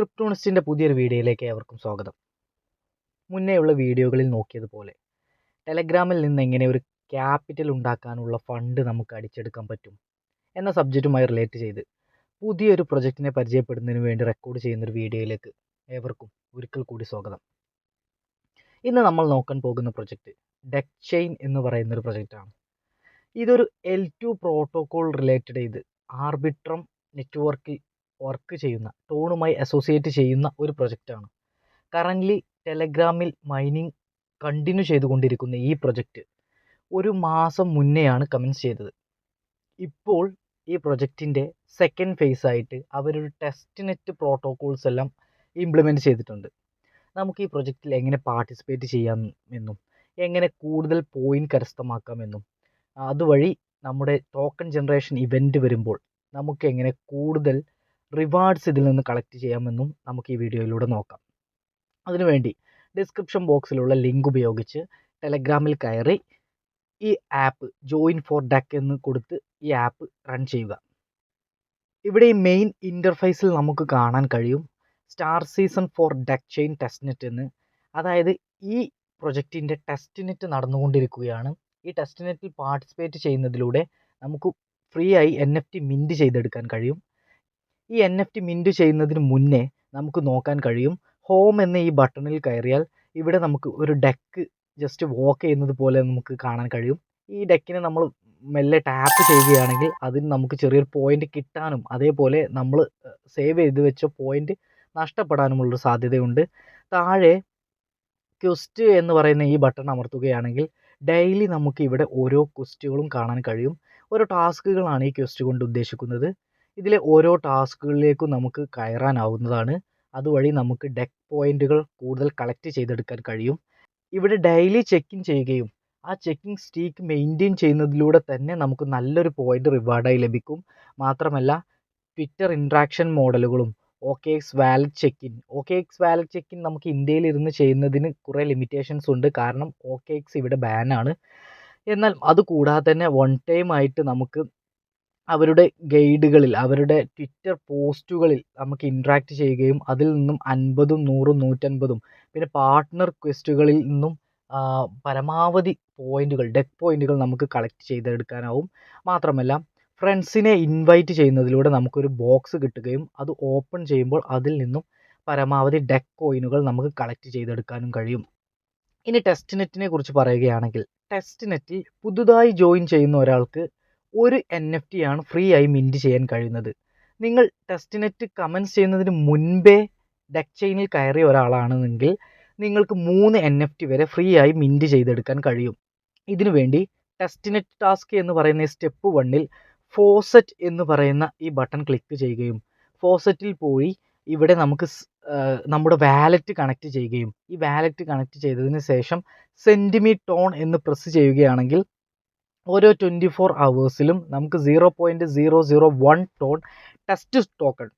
ക്രിപ്റ്റോണിസ്റ്റിൻ്റെ പുതിയൊരു വീഡിയോയിലേക്ക് ഏവർക്കും സ്വാഗതം. മുന്നേയുള്ള വീഡിയോകളിൽ നോക്കിയതുപോലെ ടെലഗ്രാമിൽ നിന്ന് എങ്ങനെ ഒരു ക്യാപിറ്റൽ ഉണ്ടാക്കാനുള്ള ഫണ്ട് നമുക്ക് അടിച്ചെടുക്കാൻ പറ്റും എന്ന സബ്ജക്റ്റുമായി റിലേറ്റ് ചെയ്ത് പുതിയൊരു പ്രൊജക്റ്റിനെ പരിചയപ്പെടുന്നതിന് വേണ്ടി റെക്കോർഡ് ചെയ്യുന്നൊരു വീഡിയോയിലേക്ക് ഏവർക്കും ഒരിക്കൽ കൂടി സ്വാഗതം. ഇന്ന് നമ്മൾ നോക്കാൻ പോകുന്ന പ്രൊജക്റ്റ് ഡെക് ചെയിൻ എന്ന് പറയുന്നൊരു പ്രൊജക്റ്റാണ്. ഇതൊരു L2 പ്രോട്ടോകോൾ റിലേറ്റഡ് ചെയ്ത് ആർബിട്രം നെറ്റ്വർക്കിൽ വർക്ക് ചെയ്യുന്ന ടോണുമായി അസോസിയേറ്റ് ചെയ്യുന്ന ഒരു പ്രൊജക്റ്റാണ്. കറൻ്റ്ലി ടെലഗ്രാമിൽ മൈനിങ് കണ്ടിന്യൂ ചെയ്തുകൊണ്ടിരിക്കുന്ന ഈ പ്രൊജക്റ്റ് ഒരു മാസം മുന്നെയാണ് കമൻസ് ചെയ്തത്. ഇപ്പോൾ ഈ പ്രൊജക്റ്റിൻ്റെ സെക്കൻഡ് ഫേസ് ആയിട്ട് അവരൊരു ടെസ്റ്റ് നെറ്റ് പ്രോട്ടോകോൾസ് എല്ലാം ഇംപ്ലിമെൻറ്റ് ചെയ്തിട്ടുണ്ട്. നമുക്ക് ഈ പ്രൊജക്റ്റിൽ എങ്ങനെ പാർട്ടിസിപ്പേറ്റ് ചെയ്യാമെന്നും എങ്ങനെ കൂടുതൽ പോയിൻ്റ് കരസ്ഥമാക്കാമെന്നും അതുവഴി നമ്മുടെ ടോക്കൺ ജനറേഷൻ ഇവൻറ്റ് വരുമ്പോൾ നമുക്ക് എങ്ങനെ കൂടുതൽ റിവാർഡ്സ് ഇതിൽ നിന്ന് കളക്ട് ചെയ്യാമെന്നും നമുക്ക് ഈ വീഡിയോയിലൂടെ നോക്കാം. അതിനുവേണ്ടി ഡിസ്ക്രിപ്ഷൻ ബോക്സിലുള്ള ലിങ്ക് ഉപയോഗിച്ച് ടെലഗ്രാമിൽ കയറി ഈ ആപ്പ് ജോയിൻ ഫോർ ഡെക് എന്ന് കൊടുത്ത് ഈ ആപ്പ് റൺ ചെയ്യുക. ഇവിടെ ഈ മെയിൻ ഇൻ്റർഫേസിൽ നമുക്ക് കാണാൻ കഴിയും star season four deck chain test net എന്ന്. അതായത് ഈ പ്രൊജക്റ്റിൻ്റെ ടെസ്റ്റ് നെറ്റ് നടന്നുകൊണ്ടിരിക്കുകയാണ്. ഈ ടെസ്റ്റ് നെറ്റിൽ പാർട്ടിസിപ്പേറ്റ് ചെയ്യുന്നതിലൂടെ നമുക്ക് ഫ്രീ ആയി NFT മിൻറ്റ് ചെയ്തെടുക്കാൻ കഴിയും. ഈ NFT മിൻറ്റ് ചെയ്യുന്നതിന് മുന്നേ നമുക്ക് നോക്കാൻ കഴിയും ഹോം എന്ന ഈ ബട്ടണിൽ കയറിയാൽ ഇവിടെ നമുക്ക് ഒരു ഡെക്ക് ജസ്റ്റ് വാക്ക് ചെയ്യുന്നത് പോലെ നമുക്ക് കാണാൻ കഴിയും. ഈ ഡെക്കിനെ നമ്മൾ മെല്ലെ ടാപ്പ് ചെയ്യുകയാണെങ്കിൽ അതിന് നമുക്ക് ചെറിയൊരു പോയിൻ്റ് കിട്ടാനും അതേപോലെ നമ്മൾ സേവ് ചെയ്ത് വെച്ച പോയിൻ്റ് നഷ്ടപ്പെടാനുമുള്ളൊരു സാധ്യതയുണ്ട്. താഴെ ക്വസ്റ്റ് എന്ന് പറയുന്ന ഈ ബട്ടൺ അമർത്തുകയാണെങ്കിൽ ഡെയിലി നമുക്ക് ഇവിടെ ഓരോ ക്വസ്റ്റുകളും കാണാൻ കഴിയും. ഓരോ ടാസ്കുകളാണ് ഈ ക്വസ്റ്റ് കൊണ്ട് ഉദ്ദേശിക്കുന്നത്. ഇതിലെ ഓരോ ടാസ്കുകളിലേക്കും നമുക്ക് കയറാനാവുന്നതാണ്. അതുവഴി നമുക്ക് ഡെക്ക് പോയിന്റുകൾ കൂടുതൽ കളക്ട് ചെയ്തെടുക്കാൻ കഴിയും. ഇവിടെ ഡെയിലി ചെക്കിൻ ചെയ്യുകയും ആ ചെക്കിംഗ് സ്റ്റീക്ക് മെയിൻറ്റെയിൻ ചെയ്യുന്നതിലൂടെ തന്നെ നമുക്ക് നല്ലൊരു പോയിന്റ് റിവാർഡായി ലഭിക്കും. മാത്രമല്ല ട്വിറ്റർ ഇൻട്രാക്ഷൻ മോഡലുകളും OKX വാലറ്റ് ചെക്കിൻ നമുക്ക് ഇന്ത്യയിൽ ഇരുന്ന് ചെയ്യുന്നതിന് കുറേ ലിമിറ്റേഷൻസ് ഉണ്ട്. കാരണം OKX ഇവിടെ ബാനാണ്. എന്നാൽ അതുകൂടാതെ തന്നെ വൺ ടൈം ആയിട്ട് നമുക്ക് അവരുടെ ഗൈഡുകളിൽ അവരുടെ ട്വിറ്റർ പോസ്റ്റുകളിൽ നമുക്ക് ഇൻട്രാക്ട് ചെയ്യുകയും അതിൽ നിന്നും 50, 100, 150 പിന്നെ പാർട്ട്ണർ ക്വസ്റ്റുകളിൽ നിന്നും പരമാവധി പോയിന്റുകൾ ഡെക്ക് പോയിന്റുകൾ നമുക്ക് കളക്ട് ചെയ്തെടുക്കാനാവും. മാത്രമല്ല ഫ്രണ്ട്സിനെ ഇൻവൈറ്റ് ചെയ്യുന്നതിലൂടെ നമുക്കൊരു ബോക്സ് കിട്ടുകയും അത് ഓപ്പൺ ചെയ്യുമ്പോൾ അതിൽ നിന്നും പരമാവധി ഡെക്ക് കോയിനുകൾ നമുക്ക് കളക്ട് ചെയ്തെടുക്കാനും കഴിയും. ഇനി ടെസ്റ്റ് നെറ്റിനെ കുറിച്ച് പറയുകയാണെങ്കിൽ ടെസ്റ്റ് നെറ്റിൽ പുതുതായി ജോയിൻ ചെയ്യുന്ന ഒരാൾക്ക് ഒരു NFT ആണ് ഫ്രീ ആയി മിൻറ്റ് ചെയ്യാൻ കഴിയുന്നത്. നിങ്ങൾ ടെസ്റ്റ് നെറ്റ് കമൻസ് ചെയ്യുന്നതിന് മുൻപേ ഡെക് ചെയിനിൽ കയറിയ ഒരാളാണെങ്കിൽ നിങ്ങൾക്ക് 3 NFT വരെ ഫ്രീ ആയി മിൻറ്റ് ചെയ്തെടുക്കാൻ കഴിയും. ഇതിനുവേണ്ടി ടെസ്റ്റ് നെറ്റ് ടാസ്ക് എന്ന് പറയുന്ന സ്റ്റെപ്പ് 1ൽ ഫോസറ്റ് എന്ന് പറയുന്ന ഈ ബട്ടൺ ക്ലിക്ക് ചെയ്യുകയും ഫോസറ്റിൽ പോയി ഇവിടെ നമുക്ക് നമ്മുടെ വാലറ്റ് കണക്ട് ചെയ്യുകയും ഈ വാലറ്റ് കണക്ട് ചെയ്തതിന് ശേഷം സെൻഡ് മീ ടോൺ എന്ന് പ്രസ് ചെയ്യുകയാണെങ്കിൽ ഓരോ 24 hours നമുക്ക് 0.001 ടോൺ ടെസ്റ്റ് ടോക്കൺ,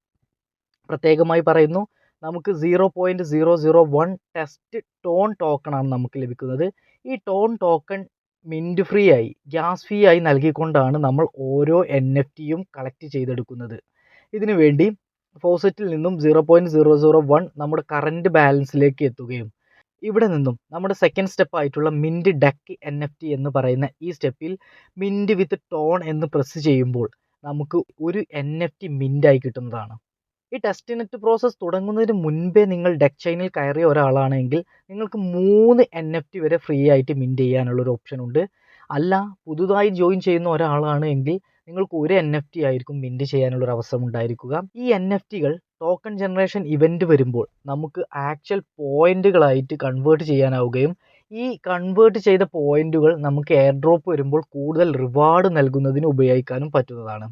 പ്രത്യേകമായി പറയുന്നു, നമുക്ക് 0.001 ടെസ്റ്റ് ടോൺ ടോക്കണാണ് നമുക്ക് ലഭിക്കുന്നത്. ഈ ടോൺ ടോക്കൺ മിൻറ്റ് ഫ്രീ ആയി ഗ്യാസ് ഫീ ആയി നൽകിക്കൊണ്ടാണ് നമ്മൾ ഓരോ NFTയും കളക്ട് ചെയ്തെടുക്കുന്നത്. ഇതിനു വേണ്ടി ഫോസറ്റിൽ നിന്നും 0.001 നമ്മുടെ കറൻറ്റ് ബാലൻസിലേക്ക് എത്തുകയും ഇവിടെ നിന്നും നമ്മുടെ സെക്കൻഡ് സ്റ്റെപ്പ് ആയിട്ടുള്ള മിൻറ്റ് ഡെക്ക് NFT എന്ന് പറയുന്ന ഈ സ്റ്റെപ്പിൽ മിൻറ്റ് വിത്ത് ടോൺ എന്ന് പ്രസ് ചെയ്യുമ്പോൾ നമുക്ക് ഒരു NFT മിൻറ്റായി കിട്ടുന്നതാണ്. ഈ ടെസ്റ്റ് നെറ്റ് പ്രോസസ്സ് തുടങ്ങുന്നതിന് മുൻപേ നിങ്ങൾ ഡെക് ചെയിനിൽ കയറിയ ഒരാളാണെങ്കിൽ നിങ്ങൾക്ക് 3 NFT വരെ ഫ്രീ ആയിട്ട് മിൻറ്റ് ചെയ്യാനുള്ളൊരു ഓപ്ഷൻ ഉണ്ട്. അല്ല, പുതുതായി ജോയിൻ ചെയ്യുന്ന ഒരാളാണ് എങ്കിൽ നിങ്ങൾക്ക് ഒരു NFT ആയിരിക്കും മിൻറ്റ് ചെയ്യാനുള്ളൊരു അവസരം ഉണ്ടായിരിക്കുക. ഈ NFTകൾ ടോക്കൺ ജനറേഷൻ ഇവൻറ്റ് വരുമ്പോൾ നമുക്ക് ആക്ച്വൽ പോയിന്റുകളായിട്ട് കൺവേർട്ട് ചെയ്യാനാവുകയും ഈ കൺവേർട്ട് ചെയ്ത പോയിന്റുകൾ നമുക്ക് എയർ ഡ്രോപ്പ് വരുമ്പോൾ കൂടുതൽ റിവാർഡ് നൽകുന്നതിന് ഉപയോഗിക്കാനും പറ്റുന്നതാണ്.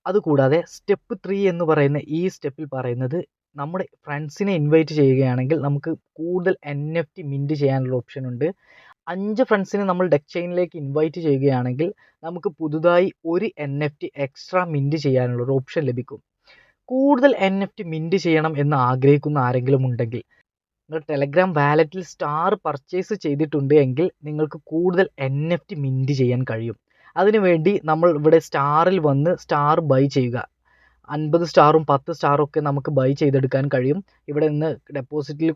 അതുകൂടാതെ സ്റ്റെപ്പ് 3 എന്ന് പറയുന്ന ഈ സ്റ്റെപ്പിൽ പറയുന്നത് നമ്മുടെ ഫ്രണ്ട്സിനെ ഇൻവൈറ്റ് ചെയ്യുകയാണെങ്കിൽ നമുക്ക് കൂടുതൽ NFT മിൻറ്റ് ചെയ്യാനുള്ള ഓപ്ഷൻ ഉണ്ട്. 5 ഫ്രണ്ട്സിനെ നമ്മൾ ഡെക് ചെയിനിലേക്ക് ഇൻവൈറ്റ് ചെയ്യുകയാണെങ്കിൽ നമുക്ക് പുതുതായി ഒരു NFT എക്സ്ട്രാ മിൻറ്റ് ചെയ്യാനുള്ളൊരു ഓപ്ഷൻ ലഭിക്കും. കൂടുതൽ NFT മിൻറ്റ് ചെയ്യണം എന്ന് ആഗ്രഹിക്കുന്ന ആരെങ്കിലും ഉണ്ടെങ്കിൽ നിങ്ങൾ ടെലഗ്രാം വാലറ്റിൽ സ്റ്റാർ പർച്ചേസ് ചെയ്തിട്ടുണ്ട് എങ്കിൽ നിങ്ങൾക്ക് കൂടുതൽ NFT മിൻറ്റ് ചെയ്യാൻ കഴിയും. അതിനുവേണ്ടി നമ്മൾ ഇവിടെ സ്റ്റാറിൽ വന്ന് സ്റ്റാർ ബൈ ചെയ്യുക. 50 സ്റ്റാറും 10 സ്റ്റാറും ഒക്കെ നമുക്ക് ബൈ ചെയ്തെടുക്കാൻ കഴിയും. ഇവിടെ നിന്ന് ഡെപ്പോസിറ്റിൽ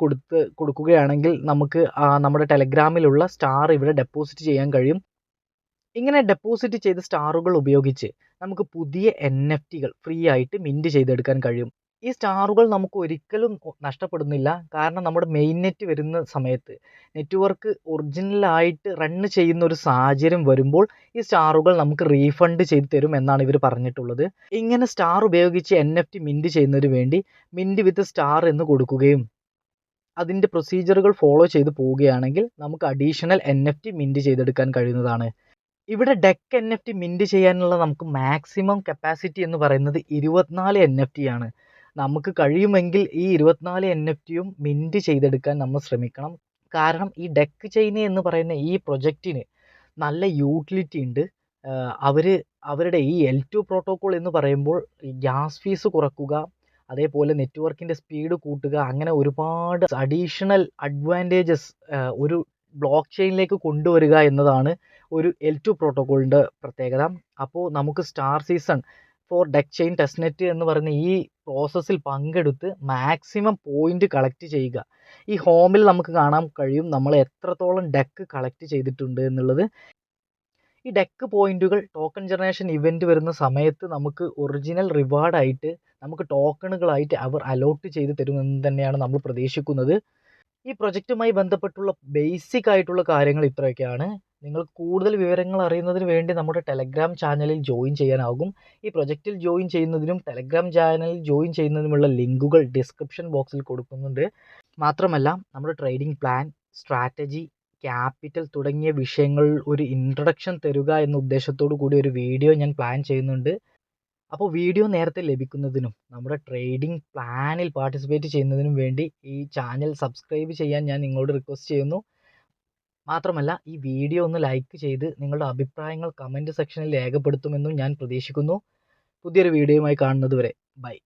കൊടുക്കുകയാണെങ്കിൽ നമുക്ക് നമ്മുടെ ടെലഗ്രാമിലുള്ള സ്റ്റാർ ഇവിടെ ഡെപ്പോസിറ്റ് ചെയ്യാൻ കഴിയും. ഇങ്ങനെ ഡെപ്പോസിറ്റ് ചെയ്ത സ്റ്റാറുകൾ ഉപയോഗിച്ച് നമുക്ക് പുതിയ NFTകൾ ഫ്രീ ആയിട്ട് മിൻറ്റ് ചെയ്തെടുക്കാൻ കഴിയും. ഈ സ്റ്റാറുകൾ നമുക്ക് ഒരിക്കലും നഷ്ടപ്പെടുന്നില്ല. കാരണം നമ്മുടെ മെയിൻ നെറ്റ് വരുന്ന സമയത്ത് നെറ്റ്വർക്ക് ഒറിജിനലായിട്ട് റൺ ചെയ്യുന്ന ഒരു സാഹചര്യം വരുമ്പോൾ ഈ സ്റ്റാറുകൾ നമുക്ക് റീഫണ്ട് ചെയ്ത് തരും എന്നാണ് ഇവർ പറഞ്ഞിട്ടുള്ളത്. ഇങ്ങനെ സ്റ്റാർ ഉപയോഗിച്ച് NFT മിൻറ്റ് ചെയ്യുന്നതിന് വേണ്ടി മിൻറ്റ് വിത്ത് സ്റ്റാർ എന്ന് കൊടുക്കുകയും അതിൻ്റെ പ്രൊസീജിയറുകൾ ഫോളോ ചെയ്ത് പോവുകയാണെങ്കിൽ നമുക്ക് അഡീഷണൽ NFT മിൻറ്റ് ചെയ്തെടുക്കാൻ കഴിയുന്നതാണ്. ഇവിടെ ഡെക്ക് NFT മിൻറ്റ് ചെയ്യാനുള്ള നമുക്ക് മാക്സിമം കപ്പാസിറ്റി എന്ന് പറയുന്നത് 24 NFT ആണ്. നമുക്ക് കഴിയുമെങ്കിൽ ഈ 24 NFTയും മിൻറ്റ് ചെയ്തെടുക്കാൻ നമ്മൾ ശ്രമിക്കണം. കാരണം ഈ ഡെക്ക് ചെയിൻ എന്ന് പറയുന്ന ഈ പ്രൊജക്റ്റിന് നല്ല യൂട്ടിലിറ്റി ഉണ്ട്. അവരുടെ ഈ L2 പ്രോട്ടോക്കോൾ എന്ന് പറയുമ്പോൾ ഗ്യാസ് ഫീസ് കുറക്കുക, അതേപോലെ നെറ്റ്വർക്കിൻ്റെ സ്പീഡ് കൂട്ടുക, അങ്ങനെ ഒരുപാട് അഡീഷണൽ അഡ്വാൻറ്റേജസ് ഒരു ബ്ലോക്ക് ചെയിനിലേക്ക് കൊണ്ടുവരിക എന്നതാണ് ഒരു L2 പ്രോട്ടോക്കോളിൻ്റെ പ്രത്യേകത. അപ്പോൾ നമുക്ക് star season four deck chain test net എന്ന് പറയുന്ന ഈ പ്രോസസ്സിൽ പങ്കെടുത്ത് മാക്സിമം പോയിന്റ് കളക്ട് ചെയ്യുക. ഈ ഹോമിൽ നമുക്ക് കാണാൻ കഴിയും നമ്മൾ എത്രത്തോളം ഡെക്ക് കളക്ട് ചെയ്തിട്ടുണ്ട് എന്നുള്ളത്. ഈ ഡെക്ക് പോയിന്റുകൾ ടോക്കൺ ജനറേഷൻ ഇവൻറ്റ് വരുന്ന സമയത്ത് നമുക്ക് ഒറിജിനൽ റിവാർഡായിട്ട് നമുക്ക് ടോക്കണുകളായിട്ട് അവർ അലോട്ട് ചെയ്ത് തരുമെന്ന് തന്നെയാണ് നമ്മൾ പ്രതീക്ഷിക്കുന്നത്. ഈ പ്രൊജക്റ്റുമായി ബന്ധപ്പെട്ടുള്ള ബേസിക് ആയിട്ടുള്ള കാര്യങ്ങൾ ഇത്രയൊക്കെയാണ്. നിങ്ങൾക്ക് കൂടുതൽ വിവരങ്ങൾ അറിയുന്നതിന് വേണ്ടി നമ്മുടെ ടെലഗ്രാം ചാനലിൽ ജോയിൻ ചെയ്യാനാകും. ഈ പ്രൊജക്റ്റിൽ ജോയിൻ ചെയ്യുന്നതിനും ടെലഗ്രാം ചാനലിൽ ജോയിൻ ചെയ്യുന്നതിനുമുള്ള ലിങ്കുകൾ ഡിസ്ക്രിപ്ഷൻ ബോക്സിൽ കൊടുക്കുന്നുണ്ട്. മാത്രമല്ല നമ്മുടെ ട്രേഡിംഗ് പ്ലാൻ, സ്ട്രാറ്റജി, ക്യാപിറ്റൽ തുടങ്ങിയ വിഷയങ്ങളിൽ ഒരു ഇൻട്രൊഡക്ഷൻ തരുക എന്ന ഉദ്ദേശത്തോടു കൂടി ഒരു വീഡിയോ ഞാൻ പ്ലാൻ ചെയ്യുന്നുണ്ട്. അപ്പോൾ വീഡിയോ നേരത്തെ ലഭിക്കുന്നതിനും നമ്മുടെ ട്രേഡിംഗ് പ്ലാനിൽ പാർട്ടിസിപ്പേറ്റ് ചെയ്യുന്നതിനും വേണ്ടി ഈ ചാനൽ സബ്സ്ക്രൈബ് ചെയ്യാൻ ഞാൻ നിങ്ങളോട് റിക്വസ്റ്റ് ചെയ്യുന്നു. മാത്രമല്ല ഈ വീഡിയോ ഒന്ന് ലൈക്ക് ചെയ്ത് നിങ്ങളുടെ അഭിപ്രായങ്ങൾ കമൻറ്റ് സെക്ഷനിൽ രേഖപ്പെടുത്തുമെന്നും ഞാൻ പ്രതീക്ഷിക്കുന്നു. പുതിയൊരു വീഡിയോയുമായി കാണുന്നത് വരെ ബൈ.